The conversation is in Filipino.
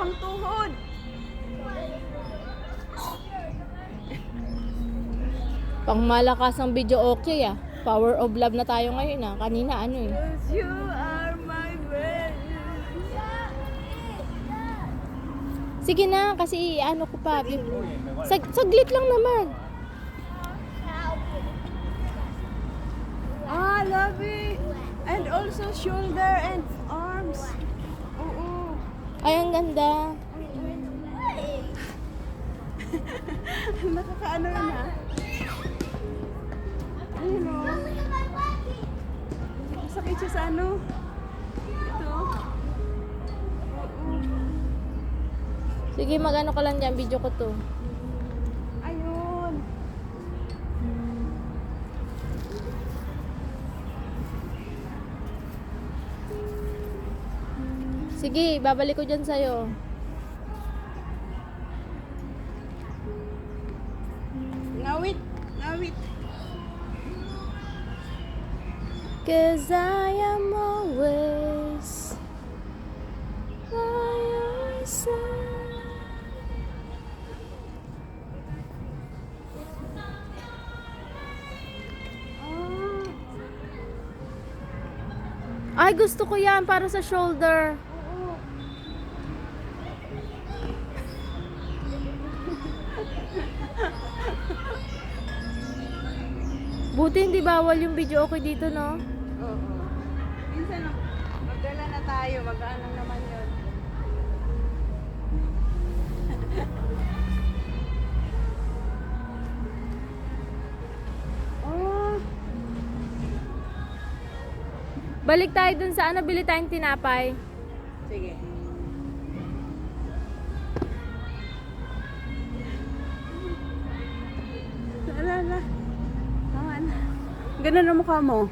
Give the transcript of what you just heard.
pang tuhod. Pang malakas ang video okay ah. Power of love na tayo ngayon ah. Kanina ano eh. 'Cause you are my best. Sige na, kasi ano ko pa. Saglit lang naman. Ah, love it. And also shoulder and arms. Oo. Ay, ang ganda. Nakakaano yun ha? Ayun o. Sakit siya sa ano. Ito. Oo. Sige, mag-ano ka lang dyan. Video ko to. Ayun. Sige, babalik ko dyan sa'yo. Ngawit. Ngawit. 'Cause I am always by your side. Ay, gusto ko yan para sa shoulder. Oo. Buti hindi bawal yung video okay dito, no? Oo. Minsan magdala na tayo. Mag-aanong naman yun. Oh. Balik tayo dun sa ano, bili tayong tinapay. Sige. Ala. Tama na. Ganun ang mukha mo.